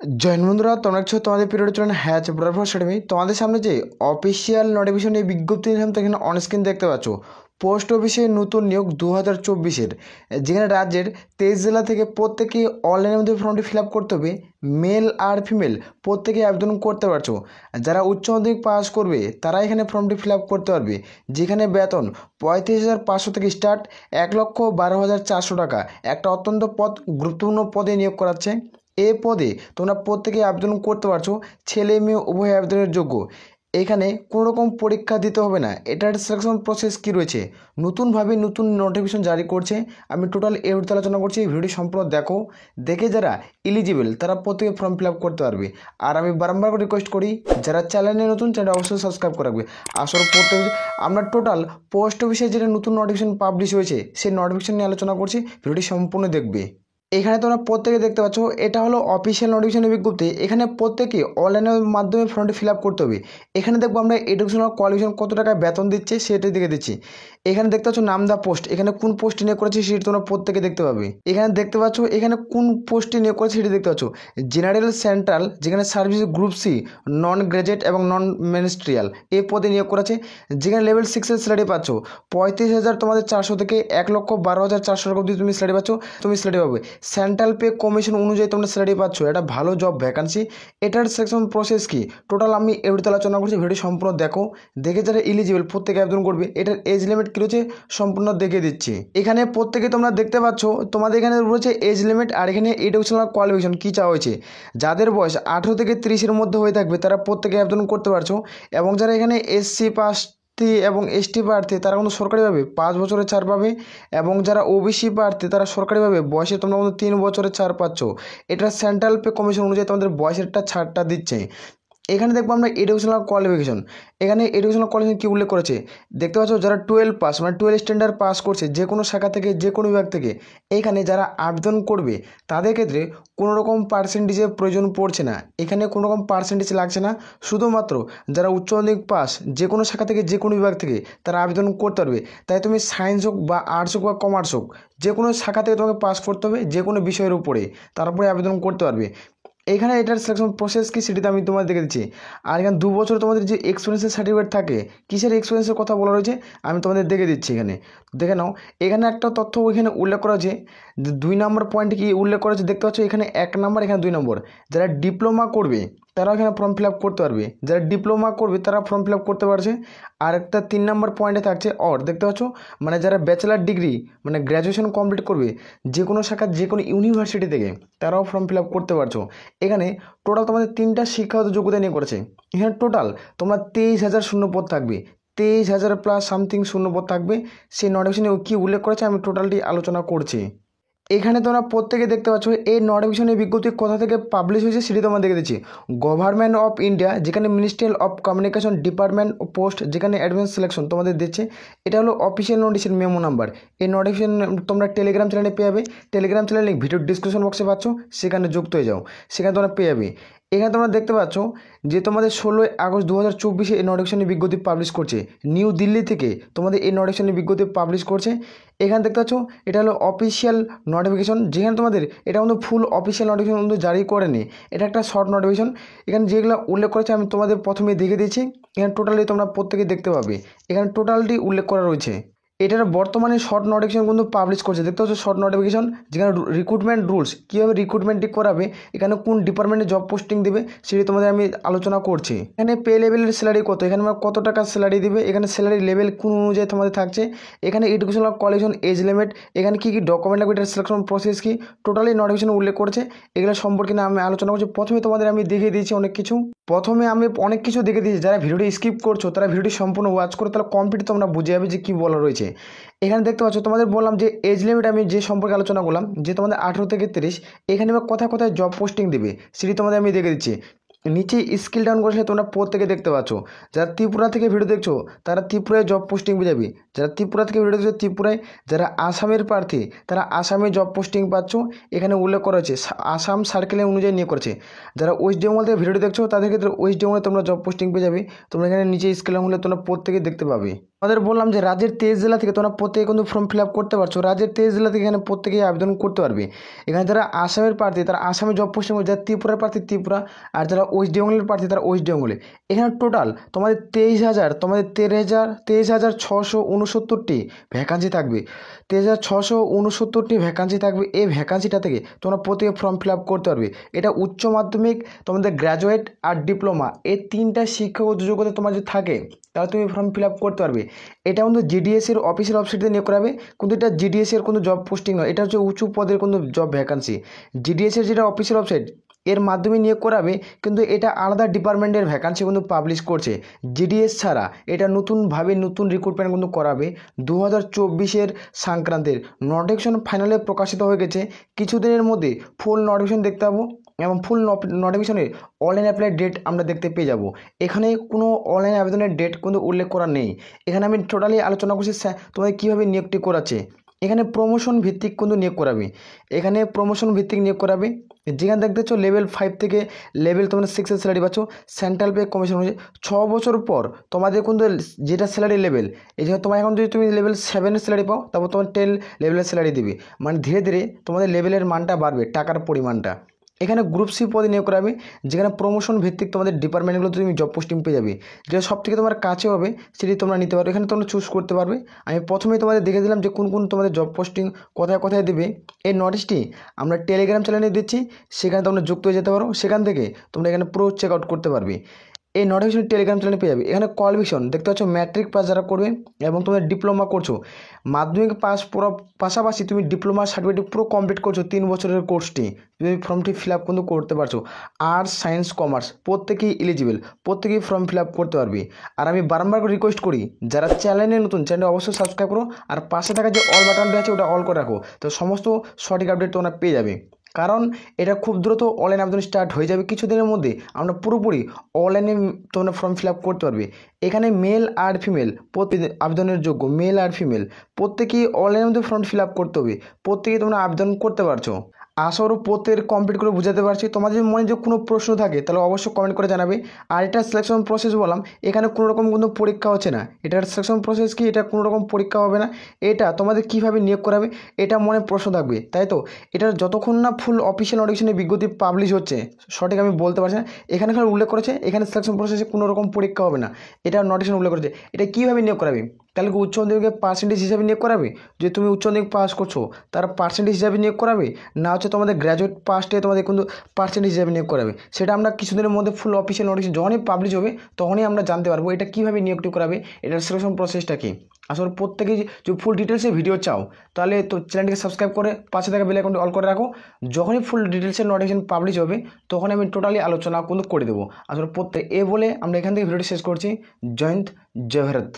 Join বন্ধুরা, তোমরা দেখছো তোমাদের পিরিয়ড চলেন হ্যাচ ব্রাভো একাডেমি। তোমাদের সামনে যে অফিসিয়াল নোটিফিকেশন এই বিজ্ঞপ্তি দিলাম, তো এখানে অনস্ক্রিন দেখতে পাচ্ছ পোস্ট অফিসে নতুন নিয়োগ 2024-এর, যেখানে রাজ্যের 23 জেলা থেকে প্রত্যেকেই অনলাইনের মধ্যে ফর্মটি ফিল আপ করতে হবে। মেল আর ফিমেল প্রত্যেকেই আবেদন করতে পারছো। যারা উচ্চ মাধ্যমিক পাস করবে তারা এখানে ফর্মটি ফিল আপ করতে পারবে, যেখানে বেতন 35,500 থেকে স্টার্ট, 1,12,400 টাকা। একটা অত্যন্ত গুরুত্বপূর্ণ পদে নিয়োগ করাচ্ছে। এ পদে তোমরা প্রত্যেকে আবেদন করতে পারছো, ছেলে মেয়ে উভয় আবেদনের যোগ্য। এখানে কোনো রকম পরীক্ষা দিতে হবে না। এটার সিলেকশন প্রসেস কী রয়েছে, নতুনভাবে নতুন নোটিফিকেশন জারি করছে। আমি টোটাল এর আলোচনা করছি, ভিডিওটি সম্পূর্ণ দেখো। দেখে যারা এলিজিবল তারা প্রত্যেকে ফর্ম ফিল আপ করতে পারবে। আর আমি বারবার রিকোয়েস্ট করি, যারা চ্যানেলে নতুন চ্যানেল অবশ্যই সাবস্ক্রাইব করে রাখবে। আসলে আমরা টোটাল পোস্ট অফিসে যেটা নতুন নোটিফিকেশন পাবলিশ হয়েছে সেই নোটিফিকেশন নিয়ে আলোচনা করছি, ভিডিওটি সম্পূর্ণ দেখবে। এখানে তোমরা প্রত্যেকে দেখতে পাচ্ছ এটা হলো অফিসিয়াল নোটিফিকেশনের বিজ্ঞপ্তি। এখানে প্রত্যেকে অনলাইনের মাধ্যমে ফর্মটি ফিল আপ করতে হবে। এখানে দেখবো আমরা এডুকেশনাল কোয়ালিফিকেশন কত টাকায় বেতন দিচ্ছে সেটা দিকে দিচ্ছি। এখানে দেখতে পাচ্ছ নাম দা পোস্ট, এখানে কোন পোস্টে নিয়োগ করেছে সেটি তোমরা প্রত্যেকে দেখতে পাবে। এখানে দেখতে পাচ্ছ এখানে কোন পোস্টে নিয়োগ করেছে সেটি দেখতে পাচ্ছ, জেনারেল সেন্ট্রাল, যেখানে সার্ভিস গ্রুপ সি, নন গ্র্যাজুয়েট এবং নন মিনিস্ট্রিয়াল এই পদে নিয়োগ করেছে। যেখানে লেভেল 6-এর স্যালারি পাচ্ছ 35,000 তোমাদের 400 থেকে 1,12,400 টাকা অবধি তুমি স্যালারি পাচ্ছ। তুমি স্যালারি পাবে সেন্ট্রাল পে কমিশন অনুযায়ী তোমরা স্যালারি পাচ্ছ। এটা ভালো জব ভ্যাকান্সি। এটার সিলেকশন প্রসেস কি টোটাল আমি এভিডিওতে আলোচনা করছি, ভিডিও সম্পূর্ণ দেখো। দেখে যারা এলিজিবল প্রত্যেকে আবেদন করবে। এটার এজ লিমিট কী রয়েছে সম্পূর্ণ দেখে দিচ্ছি। এখানে প্রত্যেকে তোমরা দেখতে পাচ্ছ তোমাদের এখানে রয়েছে এজ লিমিট, আর এখানে এডুকেশনাল কোয়ালিফিকেশন কী চাওয়া হয়েছে। যাদের বয়স 18 থেকে 30-এর মধ্যে হয়ে থাকবে তারা প্রত্যেকে আবেদন করতে পারছো। এবং যারা এখানে এসসি পাস এবং এসটি প্রার্থী তারা কিন্তু সরকারিভাবে 5 বছরের ছাড় পাবে। এবং যারা ওবিসি প্রার্থী তারা সরকারিভাবে বয়সে তোমরা কিন্তু 3 বছরের ছাড় পাচ্ছ। এটা সেন্ট্রাল পে কমিশন অনুযায়ী তোমাদের বয়সেরটা ছাড়টা দিচ্ছে। এখানে দেখবো আমরা এডুকেশনাল কোয়ালিফিকেশন। এখানে এডুকেশনাল কোয়ালিফিকেশন কী উল্লেখ করেছে দেখতে পাচ্ছ, যারা 12 পাস মানে 12 স্ট্যান্ডার্ড পাস করছে যে কোনো শাখা থেকে যে কোনো বিভাগ থেকে, এইখানে যারা আবেদন করবে তাদের ক্ষেত্রে কোনো রকম পার্সেন্টেজের প্রয়োজন পড়ছে না। এখানে কোনো রকম পার্সেন্টেজ লাগছে না, শুধুমাত্র যারা উচ্চ মাধ্যমিক পাস যে কোনো শাখা থেকে যে কোনো বিভাগ থেকে তারা আবেদন করতে পারবে। তাই তুমি সায়েন্স হোক বা আর্টস হোক বা কমার্স হোক, যে কোনো শাখা থেকে তোমাকে পাস করতে হবে যে কোনো বিষয়ের উপরে, তারপরে আবেদন করতে পারবে। এখানে এটার সিলেকশন প্রসেস কি সেটিতে আমি তোমাদের দেখে দিচ্ছি। আর এখানে 2 বছর তোমাদের যে এক্সপিরিয়েন্সের সার্টিফিকেট থাকে, কিসের এক্সপিরিয়েন্সের কথা বলা রয়েছে আমি তোমাদের দেখে দিচ্ছি। এখানে দেখে নাও, এখানে একটা তথ্য এখানে উল্লেখ করা হয়েছে, 2 নম্বর পয়েন্টে কি উল্লেখ করা হয়েছে দেখতে পাচ্ছ, এখানে 1 নম্বর, এখানে 2 নম্বর। যারা ডিপ্লোমা করবে তারা এখানে ফর্ম ফিল আপ করতে পারবে। যারা ডিপ্লোমা করবে তারা ফর্ম ফিল আপ করতে পারছে। আর একটা 3 নম্বর পয়েন্টে থাকছে দেখতে পাচ্ছ, মানে যারা ব্যাচেলার ডিগ্রি মানে গ্র্যাজুয়েশন কমপ্লিট করবে যে কোনো শাখা যে কোনো ইউনিভার্সিটি থেকে তারাও ফর্ম ফিল আপ করতে পারছো। এখানে টোটাল তোমাদের 3টা শিক্ষাগত যোগ্যতা নিয়ে করেছে। এখানে টোটাল তোমরা 23,000 শূন্যপদ থাকবে, 23,000 প্লাস সামথিং শূন্যপদ থাকবে। সেই নোটিফিকেশনে কী উল্লেখ করেছে আমি টোটালটি আলোচনা করছি। এখানে তোমরা প্রত্যেকে দেখতে পাচ্ছ এই নোটিফিকেশনের বিজ্ঞপ্তি কোথা থেকে পাবলিশ হয়েছে সেটি তোমরা দেখে দিচ্ছি। গভর্নমেন্ট অফ ইন্ডিয়া, যেখানে ministry of communication department post, যেখানে অ্যাডভান্স সিলেকশন তোমাদের দিচ্ছে। এটা হলো অফিসিয়াল নোটিশের মেমো নাম্বার। এই নোটিফিকেশন তোমরা টেলিগ্রাম চ্যানেলে পেয়ে যাবে। Telegram channel link video description বক্সে পাচ্ছ, সেখানে যুক্ত হয়ে যাও, সেখানে তোমরা পেয়ে যাবে। এখানে তোমরা দেখতে পাচ্ছ যে তোমাদের 16 আগস্ট 2024 এই নোটিফিকেশনের বিজ্ঞপ্তি পাবলিশ করছে নিউ দিল্লি থেকে। তোমাদের এই নোটিফিকেশনের বিজ্ঞপ্তি পাবলিশ করছে। এখানে দেখতে পাচ্ছ এটা হলো অফিসিয়াল নোটিফিকেশন, যেখানে তোমাদের এটা কিন্তু ফুল অফিসিয়াল নোটিফিকেশন কিন্তু জারি করেনি, এটা একটা শর্ট নোটিফিকেশন। এখানে যেগুলো উল্লেখ করেছে আমি তোমাদের প্রথমে দেখে দিয়েছি। এখানে টোটালি তোমরা প্রত্যেকে দেখতে পাবে, এখানে টোটালটি উল্লেখ করা রয়েছে। এটার বর্তমানে শর্ট নোটিফিকেশন কিন্তু পাবলিশ করছে দেখতে পাচ্ছ, শর্ট নোটিফিকেশন, যেখানে রিক্রুটমেন্ট রুলস কীভাবে রিক্রুটমেন্টটি করাবে, এখানে কোন ডিপার্টমেন্টে জব পোস্টিং দেবে সেটি তোমাদের আমি আলোচনা করছি। এখানে পে লেভেলের স্যালারি কত, এখানে আমরা কত টাকা স্যালারি দিবে, এখানে স্যালারি লেভেল কোন অনুযায়ী তোমাদের থাকছে, এখানে এডুকেশনাল কোয়ালিফিকেশন এজ লিমিট, এখানে কী কী ডকুমেন্ট লাগবে, এটার সিলেকশন প্রসেস কী টোটালি নোটিফিকেশন উল্লেখ করেছে। এগুলো সম্পর্কে না আমি আলোচনা করছি। প্রথমে তোমাদের আমি দেখিয়ে দিয়েছি অনেক কিছু, দেখে দিয়েছি। যারা ভিডিওটি স্কিপ করছো তারা ভিডিওটি সম্পূর্ণ ওয়াচ করে তাহলে কমপ্লিট তোমরা বুঝে যাবে যে কী বলা রয়েছে। এখানে দেখতে পাচ্ছ তোমাদের বললাম যে এজ লিমিট আমি যে সম্পর্কে আলোচনা করলাম, যে তোমাদের 18 থেকে 30, এখানে কোথায় কোথায় জব পোস্টিং দেবে সেটি তোমাদের আমি দেখে দিচ্ছি। নিচে স্কিল ডাউন করেছে তোমরা প্রত্যেকে দেখতে পাচ্ছ। যারা ত্রিপুরা থেকে ভিডিও দেখছো তারা ত্রিপুরায় জব পোস্টিং পেয়ে যাবে। যারা ত্রিপুরা থেকে ভিডিও দেখছো ত্রিপুরায়, যারা আসামের প্রার্থী তারা আসামে জব পোস্টিং পাচ্ছ। এখানে উল্লেখ করা হয়েছে আসাম সার্কেলের অনুযায়ী নিয়ে করেছে। যারা ওয়েস্ট বেঙ্গল থেকে ভিডিওটি দেখছো তাদের ক্ষেত্রে ওয়েস্ট বেঙ্গলে তোমরা জব পোস্টিং পেয়ে যাবে। তোমরা এখানে নিচে স্কিল ডাউন হলে তোমরা প্রত্যেকে দেখতে পাবে। আমাদের বললাম যে রাজ্যের 23 জেলা থেকে তোমরা প্রত্যেকে কিন্তু ফর্ম ফিল আপ করতে পারছো। রাজ্যের 23 জেলা থেকে এখানে প্রত্যেকেই আবেদন করতে পারবে। এখানে যারা আসামের প্রার্থী তারা আসামে জব পোস্টিং, যারা ত্রিপুরার প্রার্থী ত্রিপুরা, আর যারা ওয়েস্ট বেঙ্গলের প্রার্থী তারা ওয়েস্ট বেঙ্গলে। এখানে টোটাল তোমাদের 23,669টি ভ্যাকান্সি থাকবে। 23,669টি ভ্যাকান্সি থাকবে। এই ভ্যাকান্সিটা থেকে তোমরা প্রত্যেকে ফর্ম ফিল আপ করতে পারবে। এটা উচ্চ মাধ্যমিক, তোমাদের গ্র্যাজুয়েট আর ডিপ্লোমা, এই তিনটা শিক্ষাগত যোগ্যতা তোমার যদি থাকে তাহলে তুমি ফর্ম ফিল আপ করতে পারবে। এটা কিন্তু জিডিএসের অফিসিয়াল ওয়েবসাইটে নিয়োগ করাবে, কিন্তু এটা জিডিএসের কোনো জব পোস্টিং নয়, এটা হচ্ছে উঁচু পদের কোনো জব ভ্যাকান্সি। জিডিএসের যেটা অফিসিয়াল ওয়েবসাইট এর মাধ্যমে নিয়োগ করাবে, কিন্তু এটা আলাদা ডিপার্টমেন্টের ভ্যাকান্সি কিন্তু পাবলিশ করছে। জিডিএস ছাড়া এটা নতুনভাবে নতুন রিক্রুটমেন্ট কিন্তু করাবে। 2024 সংক্রান্তের নোটিফিকেশন ফাইনালে প্রকাশিত হয়ে গেছে। কিছুদিনের মধ্যে ফুল নোটিফিকেশন দেখতে পাবো এবং ফুল নোটিফিকেশনের অনলাইন অ্যাপ্লাই ডেট আমরা দেখতে পেয়ে যাব। এখানে কোনো অনলাইন আবেদনের ডেট কিন্তু উল্লেখ করা নেই। এখানে আমি টোটালি আলোচনা করছি তোমাদের কীভাবে নিয়োগটি করাচ্ছে। এখানে প্রমোশন ভিত্তিক কিন্তু নিয়োগ করাবে। এখানে প্রমোশন ভিত্তিক নিয়োগ করাবে। যেখানে দেখতে পাচ্ছ লেভেল 5 থেকে লেভেল তোমরা 6-এর স্যালারি পাচ্ছ সেন্ট্রাল পে কমিশন অনুযায়ী। 6 বছর পর তোমাদের কিন্তু যেটা স্যালারি লেভেল, এই জন্য তোমার এখন যদি তুমি লেভেল 7-এর স্যালারি পাও তারপর তোমার 10 লেভেলের স্যালারি দিবে। মানে ধীরে ধীরে তোমাদের লেভেলের মানটা বাড়বে, টাকার পরিমাণটা। এখানে গ্রুপ সি পদে নিয়োগ করাবে, যেখানে প্রমোশন ভিত্তিক তোমাদের ডিপার্টমেন্টগুলোতে তুমি জব পোস্টিং পেয়ে যাবে। যেটা সব থেকে তোমার কাছে হবে সেটি তোমরা নিতে পারবে। এখানে তোমরা চুজ করতে পারবে। আমি প্রথমেই তোমাদের দেখে দিলাম যে কোন কোন তোমাদের জব পোস্টিং কোথায় কোথায় দেবে। এই নোটিশটি আমরা টেলিগ্রাম চ্যানেলে দিচ্ছি, সেখানে তোমরা যুক্ত হয়ে যেতে পারো। সেখান থেকে তোমরা এখানে পুরো চেক আউট করতে পারবে। এই নোটিফিকেশন টেলিগ্রাম চ্যানেলে পেয়ে যাবে। এখানে কোয়ালিফিকেশন দেখতে পাচ্ছ ম্যাট্রিক পাস যারা করবে এবং তোমরা ডিপ্লোমা করছো, মাধ্যমিক পাস পুরো পাশাপাশি তুমি ডিপ্লোমা সার্টিফিকেট পুরো কমপ্লিট করছো 3 বছরের কোর্সটি, তুমি ফর্মটি ফিল আপ কিন্তু করতে পারছো। আর্টস, সায়েন্স, কমার্স প্রত্যেকেই এলিজিবল, প্রত্যেকেই ফর্ম ফিল আপ করতে পারবে। আর আমি বারবার রিকোয়েস্ট করি যারা চ্যানেলে নতুন, চ্যানেলটা অবশ্যই সাবস্ক্রাইব করো আর পাশে থাকা যে অল বাটনটা আছে ওটা অল করে রাখো, তো সমস্ত সঠিক আপডেট তোমরা পেয়ে যাবে। কারণ এটা খুব দ্রুত অনলাইন আবেদন স্টার্ট হয়ে যাবে। কিছুদিনের মধ্যে আমরা পুরোপুরি অনলাইনে তোমরা ফর্ম ফিল আপ করতে পারবে। এখানে মেল আর ফিমেল আবেদনের যোগ্য, মেল আর ফিমেল প্রত্যেকেই অনলাইনের মধ্যে ফর্ম ফিল আপ করতে হবে। প্রত্যেকেই তোমরা আবেদন করতে পারছো। আশা করো প্রত্যেকের কমপ্লিট করে বুঝাতে পারছি। তোমাদের যদি মনে যে কোনো প্রশ্ন থাকে তাহলে অবশ্যই কমেন্ট করে জানাবে। আর এটা সিলেকশন প্রসেস বললাম, এখানে কোনো রকম কোনো পরীক্ষা হচ্ছে না। এটার সিলেকশন প্রসেস কি, এটা কোনো রকম পরীক্ষা হবে না। এটা তোমাদের কীভাবে নিয়োগ করাবে এটা মনে প্রশ্ন থাকবে, তাই তো। এটা যতক্ষণ না ফুল অফিসিয়াল নোটিফিকেশনের বিজ্ঞপ্তি পাবলিশ হচ্ছে সঠিক আমি বলতে পারছি না। এখানে খালি উল্লেখ করেছে এখানে সিলেকশন প্রসেসে কোনো রকম পরীক্ষা হবে না, এটা নোটিফিকেশন উল্লেখ করেছে। এটা কীভাবে নিয়োগ করাবে, তাহলে কি উচ্চ মাধ্যমিকের পার্সেন্টেজ হিসাবে নিয়োগ করাবে? যে তুমি উচ্চ মাধ্যমিক পাস করছো তার পার্সেন্টেজ হিসাবে নিয়োগ করাবে, না হচ্ছে তোমাদের গ্র্যাজুয়েট পাসটে তোমাদের কিন্তু পার্সেন্টেজ হিসাবে নিয়োগ করাবে? সেটা আমরা কিছুদিনের মধ্যে ফুল অফিসিয়াল নোটিফিকেশন যখনই পাবলিশ হবে তখনই আমরা জানতে পারবো এটা কীভাবে নিয়োগটি করাবে, এটার সিলেকশন প্রসেসটা কী। আসলে প্রত্যেকেই যদি ফুল ডিটেলসে ভিডিও চাও তাহলে তো চ্যানেলটিকে সাবস্ক্রাইব করে পাশে থাকা বেল আইকনটি অল করে রাখো। যখনই ফুল ডিটেলসের নোটিফিকেশন পাবলিশ হবে তখন আমি টোটালি আলোচনা কিন্তু করে দেবো। আসলে বলে আমরা এখান থেকে ভিডিওটি শেষ করছি। জয় হিন্দ, জয় ভারত।